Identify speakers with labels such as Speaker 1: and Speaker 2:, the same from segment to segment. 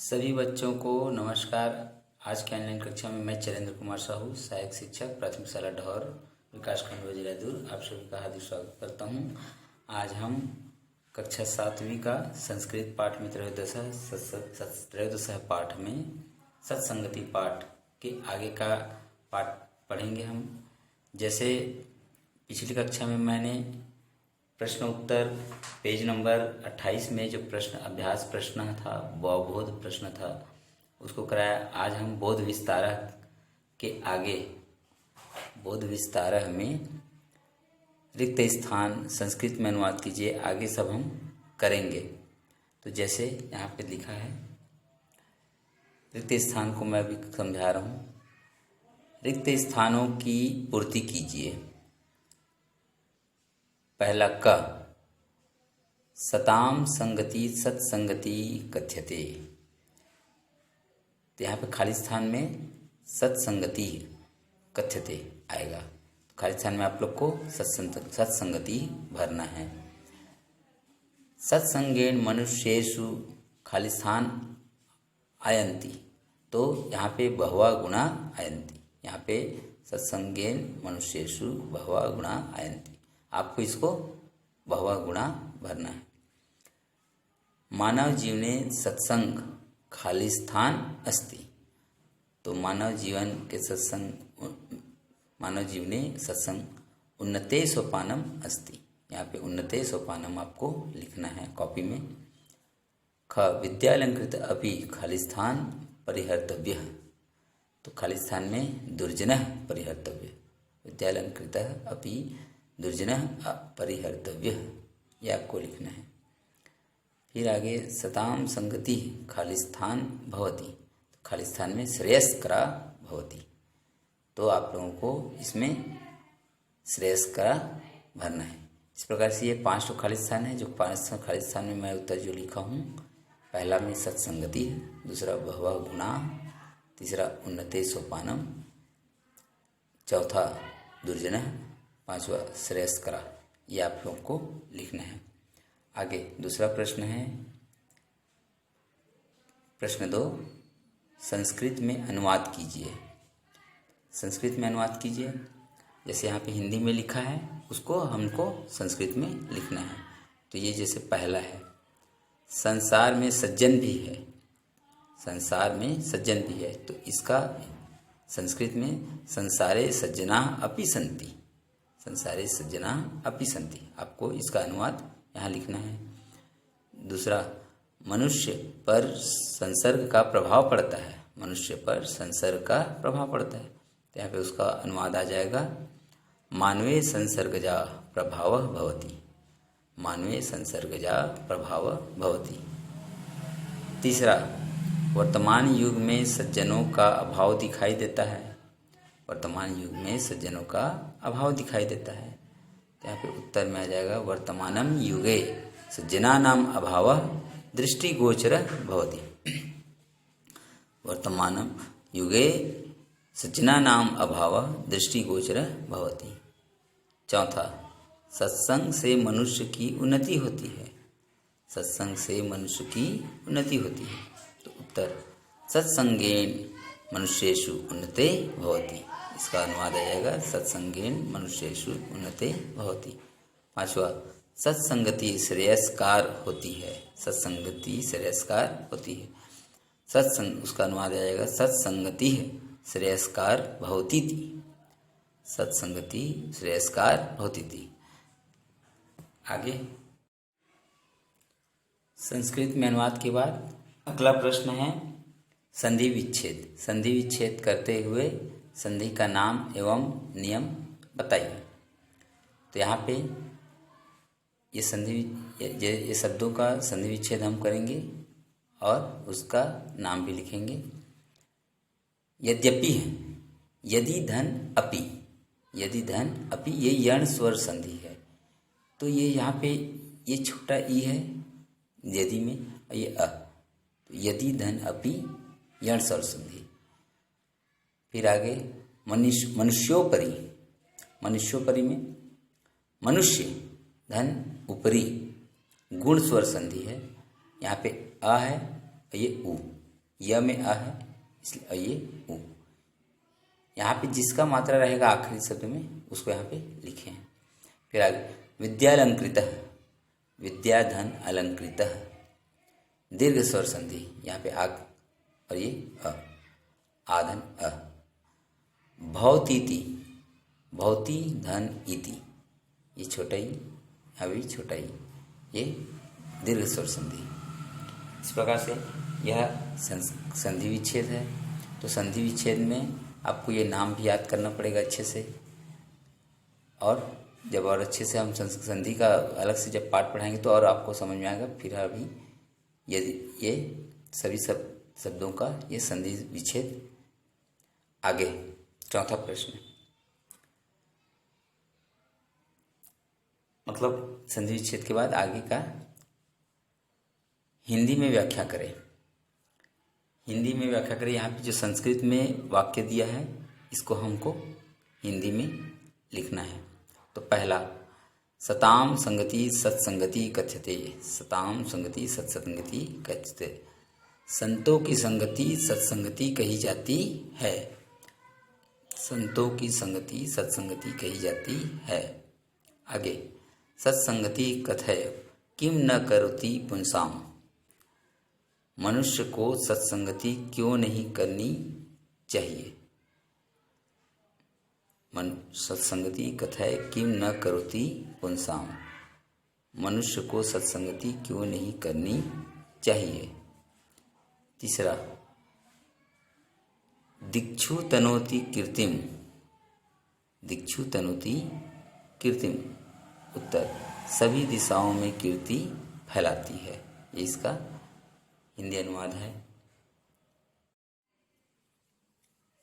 Speaker 1: सभी बच्चों को नमस्कार। आज की ऑनलाइन कक्षा में मैं चैलेंद्र कुमार साहू, सहायक शिक्षक, प्राथमिक शाला ढौर, विकासखंड वजीरादुर, आप सभी का हार्दिक स्वागत करता हूं। आज हम कक्षा 7वीं का संस्कृत पाठ में त्रयोदश पाठ में सत्संगति पाठ के आगे का पाठ पढ़ेंगे हम। जैसे पिछली कक्षा में मैंने प्रश्न उत्तर पेज नंबर 28 में जो प्रश्न अभ्यास प्रश्न था, बोध प्रश्न था, उसको कराया। आज हम बोध विस्तारः के आगे बोध विस्तारः में रिक्त स्थान संस्कृत में अनुवाद कीजिए, आगे सब हम करेंगे। तो जैसे यहाँ पे लिखा है, रिक्त स्थान को मैं अभी समझा रहा हूँ। रिक्त स्थानों की पूर्ति कीजिए। पहला क, सताम संगति सत्संगति कथ्यते। तो यहाँ पे खाली स्थान में सत्संगति कथ्यते आएगा। तो खाली स्थान में आप लोग को सत्संगति भरना है। सत्संगेन मनुष्येषु खाली स्थान आयन्ति। तो यहाँ पे बहवा गुणा आयन्ति। यहाँ पे सत्संगेन मनुष्येषु बहवा गुणा आयन्ति। आपको इसको बहवा गुणा भरना है। मानव जीवने सत्संग खाली स्थान अस्ति। तो मानव जीवने सत्संग उन्नते सोपानम अस्ति। यहाँ पे उन्नते सोपानम आपको लिखना है कॉपी में। ख, विद्यालंकृत अपि खाली स्थान परिहर्तव्य। तो खाली स्थान में दुर्जनः परिहर्तव्य। विद्यालंकृत अपि दुर्जनः अपरिहर्तव्य, यह आपको लिखना है। फिर आगे सताम संगति खाली स्थान भवति। तो खाली स्थान में श्रेयस्करा भवति। तो आप लोगों को इसमें श्रेयस्करा भरना है। इस प्रकार से ये 5 खाली स्थान है। जो 5 खाली स्थान में मैं उत्तर जो लिखा हूँ, पहला में सत्संगति है, दूसरा बहवा गुणा, तीसरा उन्नते सोपानम, चौथा दुर्जनः, 5वां श्रेयस्करा। ये आप लोग को लिखना है। आगे दूसरा प्रश्न है, प्रश्न 2, संस्कृत में अनुवाद कीजिए। संस्कृत में अनुवाद कीजिए। जैसे यहाँ पे हिंदी में लिखा है, उसको हमको संस्कृत में लिखना है। तो ये जैसे पहला है, संसार में सज्जन भी है। संसार में सज्जन भी है। तो इसका संस्कृत में संसारे सज्जना अपि सन्ति। संसारे सज्जना अपि सन्ति। आपको इसका अनुवाद यहाँ लिखना है। दूसरा, मनुष्य पर संसर्ग का प्रभाव पड़ता है। मनुष्य पर संसर्ग का प्रभाव पड़ता है। तो यहाँ पे उसका अनुवाद आ जाएगा, मानवे संसर्गजा प्रभावः भवति। मानवे संसर्गजा प्रभाव भवति। तीसरा, वर्तमान युग में सज्जनों का अभाव दिखाई देता है। वर्तमान युग में सज्जनों का अभाव दिखाई देता है। तो यहाँ पे उत्तर में आ जाएगा, वर्तमानम युगे सज्जनानाम अभावः दृष्टिगोचरः भवति। वर्तमानम युगे सज्जनानाम अभावः दृष्टिगोचरः भवति। चौथा, सत्संग से मनुष्य की उन्नति होती है। सत्संग से मनुष्य की उन्नति होती है। तो उत्तर, सत्संगेन मनुष्येषु उन्नते भवति। इसका अनुवाद आ जाएगा, सत्संगेन मनुष्येषु उन्नते भवति। 5वां, सत्संगति श्रेयस्कार होती है। सत्संगति श्रेयस्कार होती है। सत्संग, उसका अनुवाद आ जाएगा, सत्संगति श्रेयस्कार भवति थी। सत्संगति श्रेयस्कार भवति थी। आगे संस्कृत में अनुवाद के बाद अगला प्रश्न है, संधि विच्छेद। संधि विच्छेद करते हुए संधि का नाम एवं नियम बताइए। तो यहाँ पे ये शब्दों का संधि विच्छेद हम करेंगे और उसका नाम भी लिखेंगे। यद्यपि है, यदि धन अपि। यदि धन अपि, ये यण स्वर संधि है। तो ये यहाँ पे ये छोटा ई है यदि में, और ये अ। तो यदि धन अपि यण स्वर संधि। फिर आगे मनुष्योपरि। मनुष्योपरि में मनुष्य धन ऊपरी गुण स्वर संधि है। यहाँ पे अ है और ये उ। य में अ है इसलिए अ ये उ। यहाँ पे जिसका मात्रा रहेगा आखिरी शब्द में उसको यहाँ पे लिखे हैं। फिर आगे विद्यालंकृतः, विद्या धन अलंकृतः, दीर्घ स्वर संधि यहाँ पे आग और ये अ, आधन अ। भौतीति, भौती धन इति, ये छोटा ही अभी छोटा ही, ये दीर्घ स्वर संधि। इस प्रकार से यह संधि विच्छेद है। तो संधि विच्छेद में आपको ये नाम भी याद करना पड़ेगा अच्छे से, और जब और अच्छे से हम संधि का अलग से जब पाठ पढ़ाएंगे तो और आपको समझ में आएगा। फिर अभी यदि ये सभी शब्दों का ये संधि विच्छेद। आगे चौथा प्रश्न, मतलब संधि विच्छेद के बाद आगे का हिंदी में व्याख्या करें। हिंदी में व्याख्या करें, यहाँ पे जो संस्कृत में वाक्य दिया है इसको हमको हिंदी में लिखना है। तो पहला, सताम संगति सत्संगति कथ्यते, सताम संगति सत्संगति कथ्यते, संतों की संगति सत्संगति कही जाती है, संतों की संगति सत्संगति कही जाती है। आगे, सत्संगति कथय किम न करोति पुंसाम, मनुष्य को सत्संगति क्यों नहीं करनी चाहिए। सत्संगति कथय किम न करोति पुंसाम, मनुष्य को सत्संगति क्यों नहीं करनी चाहिए। तीसरा, दिक्षु तनोति कीर्तिम, दिक्षु तनोति कीर्तिम, उत्तर सभी दिशाओं में कीर्ति फैलाती है। ये इसका हिंदी अनुवाद है।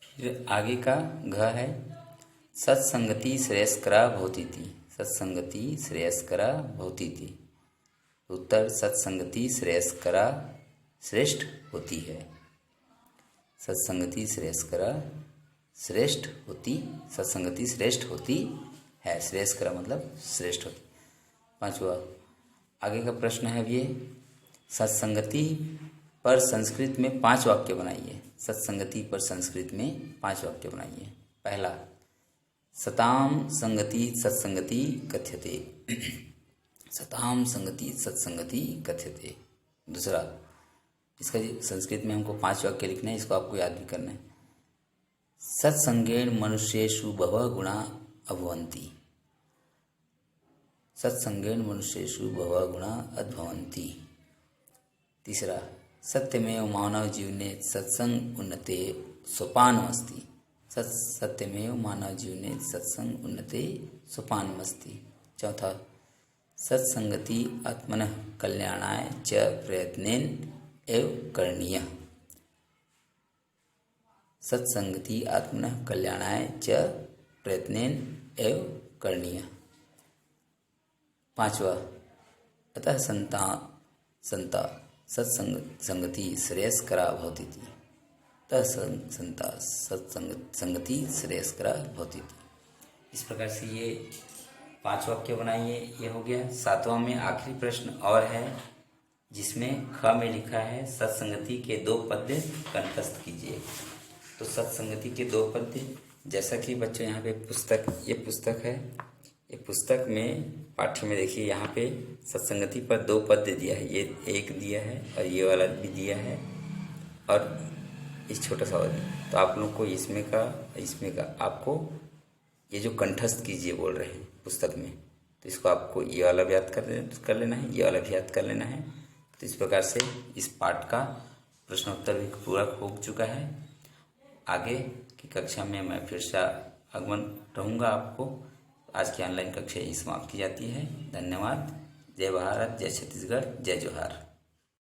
Speaker 1: फिर आगे का घ है, सत्संगति श्रेयस्करा भवतीति, सत्संगति श्रेयस्करा भवतीति, उत्तर सत्संगति श्रेयस्करा श्रेष्ठ होती है, सत्संगति श्रेयस्करा श्रेष्ठ होती, सत्संगति श्रेष्ठ होती है, श्रेयस्करा मतलब श्रेष्ठ होती। पांचवा, आगे का प्रश्न है ये, सत्संगति पर संस्कृत में 5 वाक्य बनाइए, सत्संगति पर संस्कृत में 5 वाक्य बनाइए। पहला, सताम संगति सत्संगति कथ्यते, सताम संगति सत्संगति कथ्यते। दूसरा, इसका संस्कृत में हमको 5 वाक्य लिखना है, इसको आपको याद भी करना है। सत्संगेन मनुष्येषु बहवः गुणा अभवन्ति, सत्संगेन मनुष्येषु बहवः गुणा अभवन्ति। तीसरा, सत्यमेव मानव जीवने सत्संग उन्नते सोपानमस्ति, सत्यमेव मानव जीवने सत्संग उन्नते सोपानमस्ति। चौथा, सत्संगति आत्मनः कल्याणाय च प्रयत्नेन एव करणीयः, सत्संगति आत्मनः कल्याणाय च प्रयत्नेन एव करणीयः। पांचवा, अतः संता सत्संगति श्रेयस्करा भवतीति, अतः संता सत्संगति श्रेयस्करा भवतीति। इस प्रकार से ये 5 वाक्य बनाइए। ये हो गया। 7वां में आखिरी प्रश्न और है, जिसमें ख में लिखा है सत्संगति के 2 पद्य कंठस्थ कीजिए। तो सत्संगति के 2 पद्य, जैसा कि बच्चों यहाँ पे ये पुस्तक है, ये पुस्तक में पाठ्य में देखिए यहाँ पे सत्संगति पर 2 पद्य दिया है, ये एक दिया है और ये वाला भी दिया है और इस छोटा सा वाला। तो आप लोग को इसमें का आपको ये जो कंठस्थ कीजिए बोल रहे हैं पुस्तक में, तो इसको आपको ये वाला भी याद कर लेना है, ये वाला भी याद कर लेना है। तो इस प्रकार से इस पाठ का प्रश्नोत्तर भी पूरा हो चुका है। आगे की कक्षा में मैं फिर से आगमन रहूँगा आपको। आज की ऑनलाइन कक्षा यही समाप्त की जाती है। धन्यवाद। जय भारत, जय छत्तीसगढ़, जय जोहार।